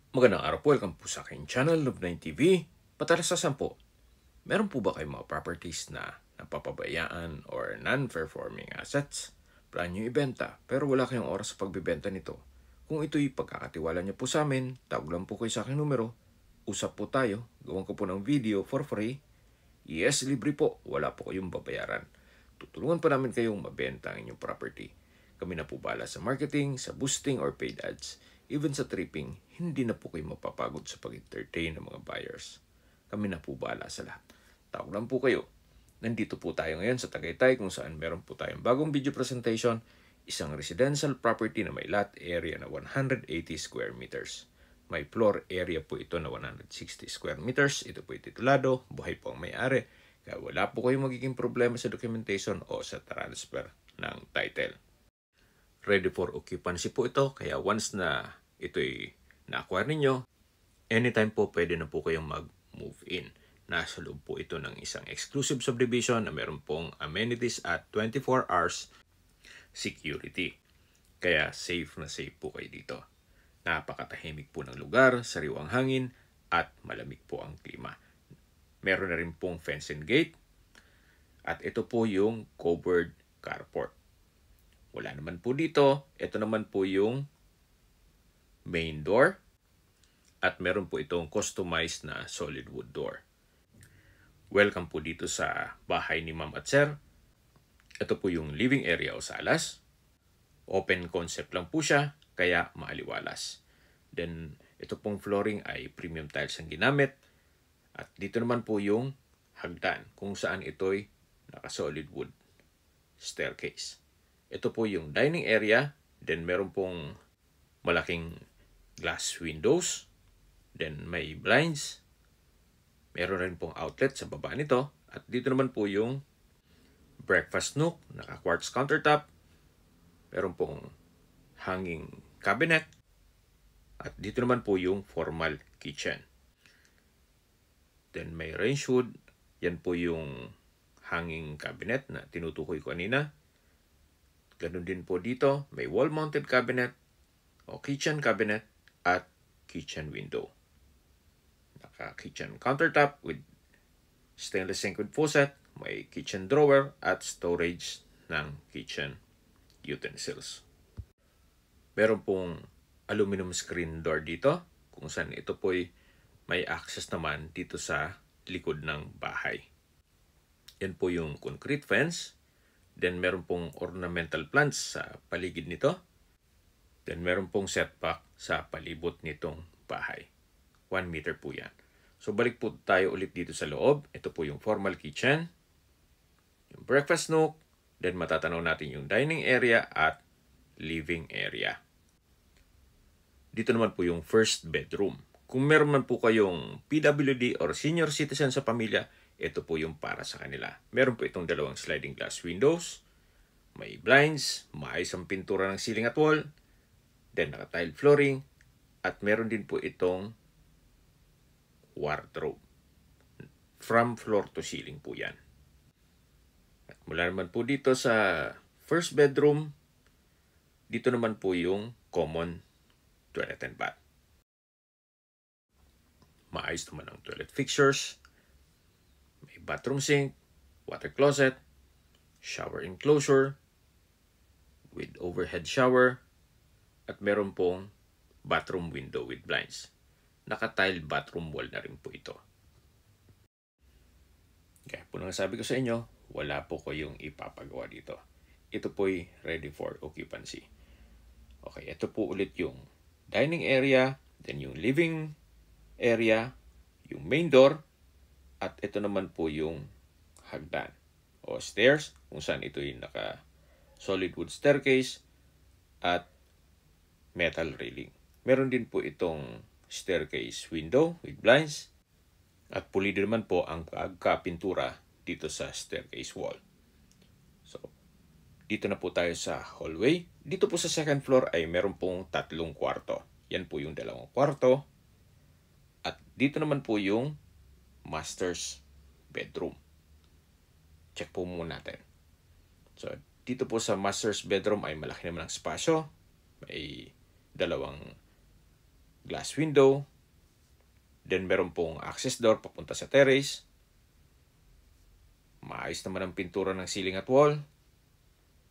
Magandang araw po, welcome po sa aking channel, Love9 TV. Patalasasan po, meron po ba kayong mga properties na napapabayaan or non-performing assets? Plan nyo ibenta pero wala kayong oras sa pagbibenta nito. Kung ito'y pagkakatiwala nyo po sa amin, tawag lang po kayo sa aking numero. Usap po tayo, gawan ko po ng video for free. Yes, libre po, wala po kayong babayaran. Tutulungan pa namin kayong mabenta ang inyong property. Kami na po bahala sa marketing, sa boosting or paid ads. Even sa tripping, hindi na po kayo mapapagod sa pag-entertain ng mga buyers. Kami na po bahala sa lahat. Tawag lang po kayo. Nandito po tayo ngayon sa Tagaytay kung saan meron po tayong bagong video presentation, isang residential property na may lot area na 180 square meters. May floor area po ito na 160 square meters. Ito po titulado, buhay po ang may-ari. Kaya wala po kayong magiging problema sa documentation o sa transfer ng title. Ready for occupancy po ito, kaya once na ito'y na-acquire ninyo, anytime po pwede na po kayong mag-move in. Nasa loob po ito ng isang exclusive subdivision na meron pong amenities at 24 hours security. Kaya safe na safe po kayo dito. Napakatahimik po ng lugar, sariwang hangin, at malamig po ang klima. Meron na rin pong fence and gate, at ito po yung covered carport. Wala naman po dito. Ito naman po yung main door. At meron po itong customized na solid wood door. Welcome po dito sa bahay ni Ma'am at Sir. Ito po yung living area o salas. Open concept lang po siya, kaya maaliwalas. Then, ito pong flooring ay premium tiles ang ginamit. At dito naman po yung hagdan, kung saan ito'y naka-solid wood staircase. Ito po yung dining area. Then meron pong malaking glass windows. Then may blinds. Meron rin pong outlet sa baba nito. At dito naman po yung breakfast nook. Naka-quartz countertop. Meron pong hanging cabinet. At dito naman po yung formal kitchen. Then may range hood. Yan po yung hanging cabinet na tinutukoy ko kanina. Ganun din po dito, may wall-mounted cabinet o kitchen cabinet at kitchen window. Naka-kitchen countertop with stainless sink with faucet, may kitchen drawer at storage ng kitchen utensils. Meron pong aluminum screen door dito, kung saan ito po'y may access naman dito sa likod ng bahay. Yan po yung concrete fence. Then meron pong ornamental plants sa paligid nito. Then meron pong setback sa palibot nitong bahay. 1 meter po yan. So balik po tayo ulit dito sa loob. Ito po yung formal kitchen. Yung breakfast nook. Then matatanaw natin yung dining area at living area. Dito naman po yung first bedroom. Kung meron man po kayong PWD or senior citizen sa pamilya, ito po yung para sa kanila. Meron po itong dalawang sliding glass windows. May blinds, maayos ang pintura ng ceiling at wall. Then naka-tile flooring. At meron din po itong wardrobe. From floor to ceiling po yan. At mula naman po dito sa first bedroom, dito naman po yung common toilet and bath. Maayos naman ang toilet fixtures. May bathroom sink, water closet, shower enclosure with overhead shower, at meron pong bathroom window with blinds. Naka-tile bathroom wall na rin po ito. Kaya po nang sabi ko sa inyo, wala po kayong ipapagawa dito. Ito po'y ready for occupancy. Okay, ito po ulit yung dining area, then yung living area, yung main door, at ito naman po yung hagdan o stairs, kung saan ito yung naka solid wood staircase at metal railing. Meron din po itong staircase window with blinds at pulido naman po ang pagkapintura dito sa staircase wall. So, dito na po tayo sa hallway. Dito po sa second floor ay meron pong 3 kwarto. Yan po yung 2 kwarto. At dito naman po yung master's bedroom. Check po muna natin. So, dito po sa master's bedroom ay malaki naman ang spasyo. May 2 glass window. Then meron pong access door papunta sa terrace. Maayos naman ang pintura ng ceiling at wall.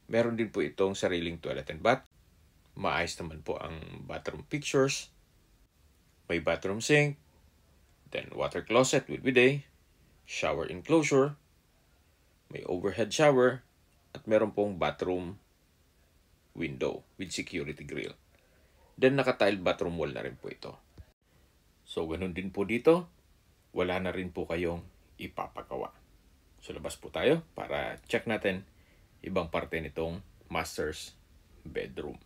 Meron din po itong sariling toilet and bath. Maayos naman po ang bathroom pictures. May bathroom sink. Then water closet with bidet. Shower enclosure. May overhead shower. At meron pong bathroom window with security grill. Then naka-tile bathroom wall na rin po ito. So ganun din po dito. Wala na rin po kayong ipapagawa. So labas po tayo para check natin ibang parte nitong master's bedroom.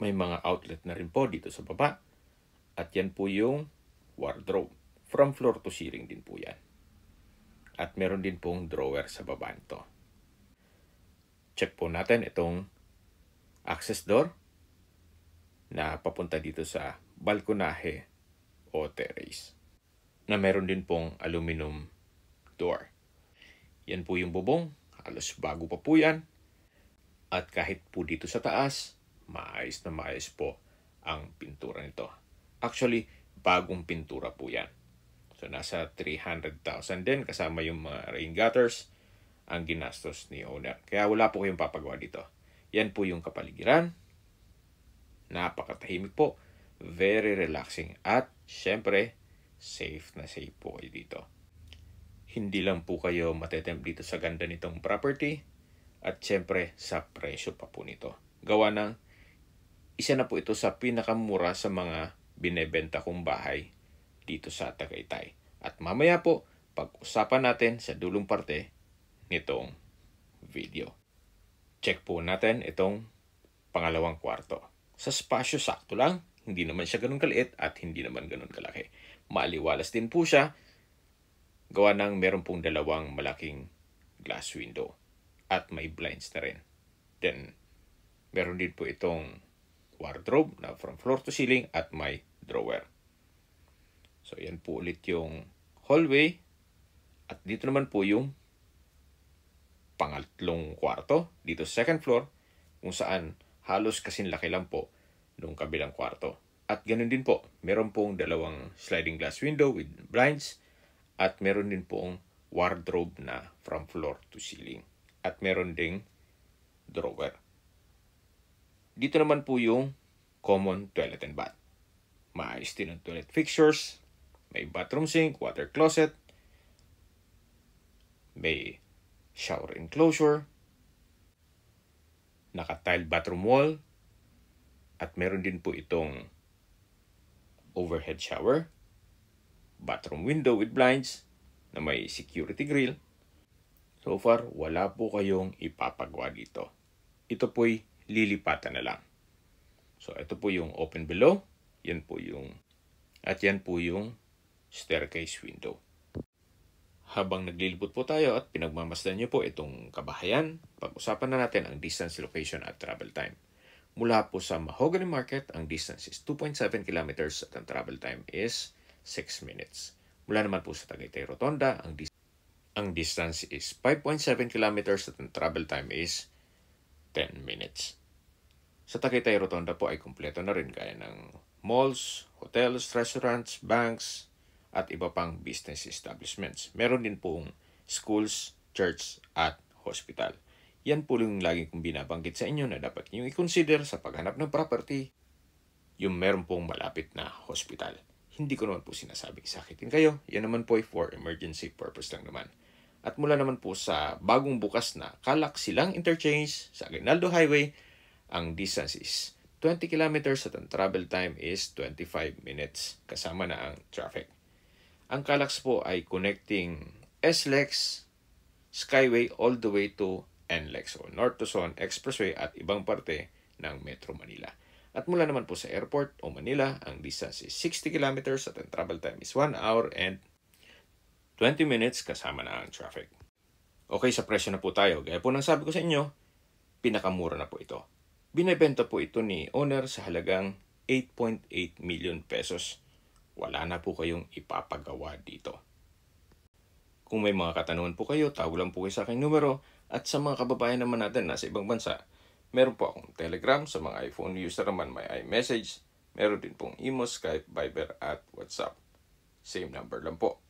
May mga outlet na rin po dito sa baba. At yan po yung wardrobe. From floor to ceiling din po yan. At meron din pong drawer sa baba nito. Check po natin itong access door na papunta dito sa balkonahe o terrace. Na meron din pong aluminum door. Yan po yung bubong. Halos bago pa po yan. At kahit po dito sa taas, maayos na maayos po ang pintura nito. Actually, bagong pintura po yan. So, nasa 300,000 din kasama yung mga rain gutters ang ginastos ni owner. Kaya wala po kayong papagawa dito. Yan po yung kapaligiran. Napakatahimik po. Very relaxing. At, syempre, safe na safe po kayo dito. Hindi lang po kayo matetempt dito sa ganda nitong property. At, syempre, sa presyo pa po nito. Gawa ng, isa na po ito sa pinakamura sa mga binebenta kong bahay dito sa Tagaytay. At mamaya po, pag-usapan natin sa dulong parte nitong video. Check po natin itong pangalawang kwarto. Sa spasyo sakto lang, hindi naman siya ganun kaliit at hindi naman ganun kalaki. Maliwalas din po siya, gawa ng meron pong dalawang malaking glass window at may blinds na rin. Then, meron din po itong wardrobe na from floor to ceiling at may drawer. So, yan po ulit yung hallway. At dito naman po yung pangatlong kwarto. Dito sa second floor, kung saan halos kasing laki lang po nung kabilang kwarto. At ganun din po, meron pong dalawang sliding glass window with blinds. At meron din pong wardrobe na from floor to ceiling. At meron ding drawer. Dito naman po yung common toilet and bath. Maayos din ang toilet fixtures. May bathroom sink, water closet. May shower enclosure. Naka-tile bathroom wall. At meron din po itong overhead shower. Bathroom window with blinds na may security grill. So far, wala po kayong ipapagawa dito. Ito po'y lilipatan na lang. So, ito po yung open below. Yan po yung, at yan po yung staircase window. Habang naglilibot po tayo at pinagmamasdan nyo po itong kabahayan, pag-usapan na natin ang distance, location at travel time. Mula po sa Mahogany Market, ang distance is 2.7 kilometers at ang travel time is 6 minutes. Mula naman po sa Tagaytay Rotonda, ang distance is 5.7 kilometers at ang travel time is 10 minutes. Sa Tagaytay Rotonda po ay kumpleto na rin gaya ng malls, hotels, restaurants, banks, at iba pang business establishments. Meron din pong schools, church, at hospital. Yan po yung lagi kong binabanggit sa inyo na dapat nyo i-consider sa paghanap ng property, yung meron pong malapit na hospital. Hindi ko naman po sinasabing sakitin kayo. Yan naman po ay for emergency purpose lang naman. At mula naman po sa bagong bukas na Calac Silang Interchange sa Aguinaldo Highway, ang distance is 20 kilometers at ang travel time is 25 minutes kasama na ang traffic. Ang Calac po ay connecting SLEX, Skyway all the way to NLEX o North Luzon Expressway at ibang parte ng Metro Manila. At mula naman po sa airport o Manila, ang distance is 60 kilometers at ang travel time is 1 hour and 20 minutes kasama na ang traffic. Okay, sa presyo na po tayo. Gaya po ng sabi ko sa inyo, pinakamura na po ito. Binebenta po ito ni owner sa halagang 8.8 million pesos. Wala na po kayong ipapagawa dito. Kung may mga katanungan po kayo, tawag lang po kayo sa aking numero. At sa mga kababayan naman natin nasa ibang bansa, Meron po akong Telegram sa mga iPhone user naman, may iMessage. Meron din pong Imo, Skype, Viber at WhatsApp. Same number lang po,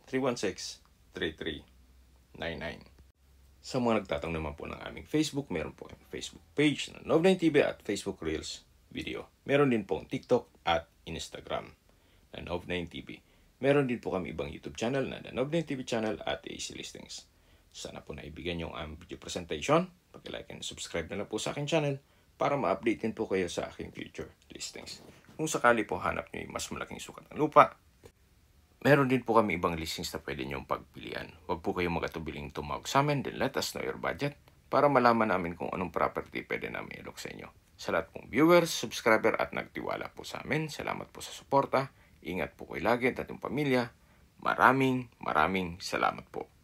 0917-316-3399. Sa mga nagtatanong naman po ng aming Facebook, meron po yung Facebook page na Nov9TV at Facebook Reels video. Meron din pong TikTok at Instagram na Nov9TV. Meron din po kami ibang YouTube channel na The Nov9TV channel at AC Listings. Sana po naibigan yung aming video presentation. Pag-like and subscribe na lang po sa aking channel para ma-update din po kayo sa aking future listings. Kung sakali po hanap nyo yung mas malaking sukat ng lupa, meron din po kami ibang listings na pwede nyong pagpilian. Huwag po kayong magatubiling tumawag sa amin, then let us know your budget para malaman namin kung anong property pwede namin ilok sa inyo. Sa lahat pong viewers, subscriber at nagtiwala po sa amin, salamat po sa suporta. Ingat po kayo lagi at ating pamilya. Maraming salamat po.